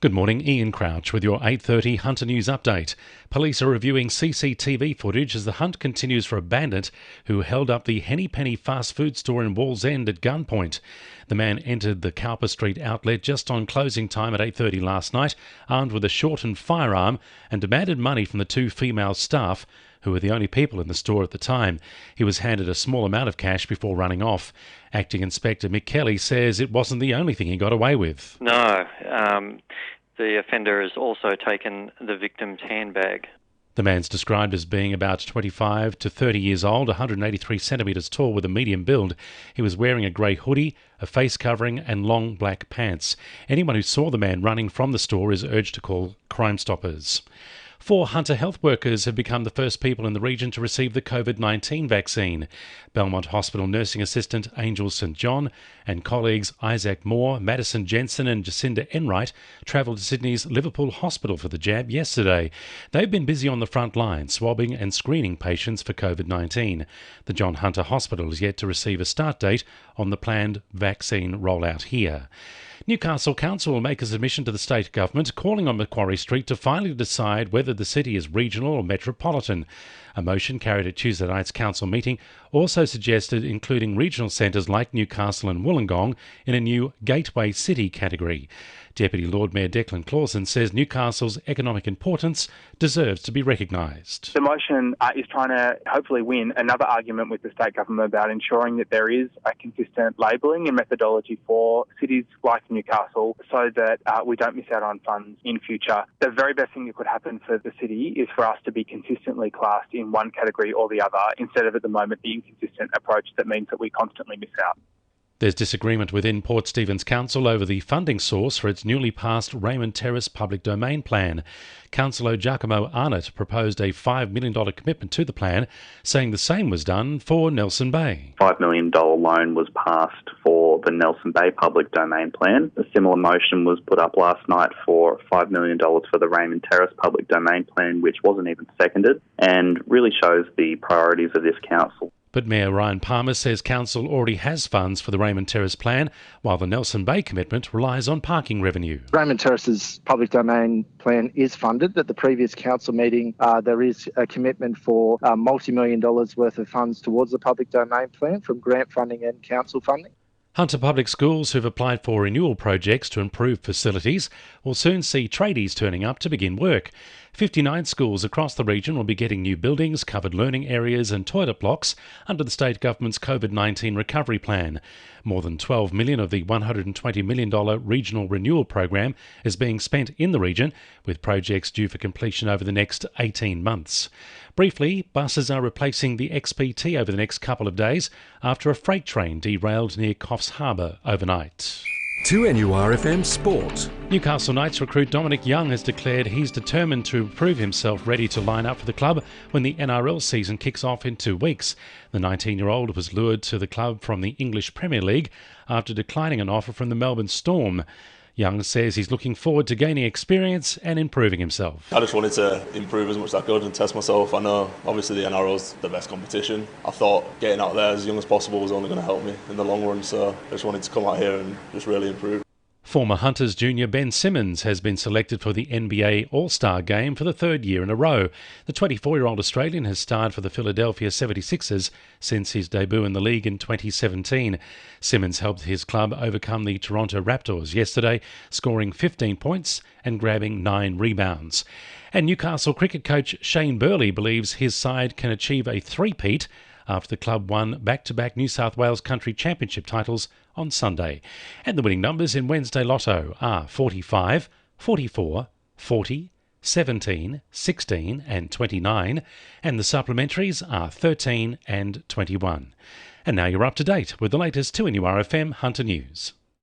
Good morning, Ian Crouch with your 8:30 Hunter News update. Police are reviewing CCTV footage as the hunt continues for a bandit who held up the Henny Penny fast food store in Wallsend at gunpoint. The man entered the Cowper Street outlet just on closing time at 8:30 last night, armed with a shortened firearm, and demanded money from the two female staff, who were the only people in the store at the time. He was handed a small amount of cash before running off. Acting Inspector Mick Kelly says it wasn't the only thing he got away with. No, the offender has also taken the victim's handbag. The man's described as being about 25 to 30 years old, 183 centimetres tall with a medium build. He was wearing a grey hoodie, a face covering and long black pants. Anyone who saw the man running from the store is urged to call Crime Stoppers. 4 Hunter health workers have become the first people in the region to receive the COVID-19 vaccine. Belmont Hospital nursing assistant Angel St John and colleagues Isaac Moore, Madison Jensen and Jacinda Enright travelled to Sydney's Liverpool Hospital for the jab yesterday. They've been busy on the front line, swabbing and screening patients for COVID-19. The John Hunter Hospital is yet to receive a start date on the planned vaccine rollout here. Newcastle Council will make a submission to the state government calling on Macquarie Street to finally decide whether the city is regional or metropolitan. A motion carried at Tuesday night's council meeting also suggested including regional centres like Newcastle and Wollongong in a new Gateway City category. Deputy Lord Mayor Declan Clausen says Newcastle's economic importance deserves to be recognised. The motion is trying to hopefully win another argument with the state government about ensuring that there is a consistent labelling and methodology for cities like Newcastle so that we don't miss out on funds in future. The very best thing that could happen for the city is for us to be consistently classed in one category or the other instead of at the moment the inconsistent approach that means that we constantly miss out. There's disagreement within Port Stephens Council over the funding source for its newly passed Raymond Terrace public domain plan. Councillor Giacomo Arnott proposed a $5 million commitment to the plan, saying the same was done for Nelson Bay. $5 million loan was passed for the Nelson Bay public domain plan. A similar motion was put up last night for $5 million for the Raymond Terrace public domain plan, which wasn't even seconded, and really shows the priorities of this council. But Mayor Ryan Palmer says council already has funds for the Raymond Terrace plan, while the Nelson Bay commitment relies on parking revenue. Raymond Terrace's public domain plan is funded. At the previous council meeting, there is a commitment for multi-million dollars worth of funds towards the public domain plan from grant funding and council funding. Hunter Public Schools who've applied for renewal projects to improve facilities will soon see tradies turning up to begin work. 59 schools across the region will be getting new buildings, covered learning areas and toilet blocks under the state government's COVID-19 recovery plan. More than $12 million of the $120 million regional renewal program is being spent in the region, with projects due for completion over the next 18 months. Briefly, buses are replacing the XPT over the next couple of days after a freight train derailed near Coffs Harbour overnight. 2NURFM Sport. Newcastle Knights recruit Dominic Young has declared he's determined to prove himself ready to line up for the club when the NRL season kicks off in 2 weeks. The 19-year-old was lured to the club from the English Premier League after declining an offer from the Melbourne Storm. Young says he's looking forward to gaining experience and improving himself. I just wanted to improve as much as I could and test myself. I know obviously the NRL's the best competition. I thought getting out there as young as possible was only going to help me in the long run, so I just wanted to come out here and just really improve. Former Hunters junior Ben Simmons has been selected for the NBA All-Star game for the 3rd year in a row. The 24-year-old Australian has starred for the Philadelphia 76ers since his debut in the league in 2017. Simmons helped his club overcome the Toronto Raptors yesterday, scoring 15 points and grabbing 9 rebounds. And Newcastle cricket coach Shane Burley believes his side can achieve a three-peat after the club won back-to-back New South Wales Country Championship titles on Sunday. And the winning numbers in Wednesday Lotto are 45, 44, 40, 17, 16 and 29, and the supplementaries are 13 and 21. And now you're up to date with the latest 2NURFM Hunter News.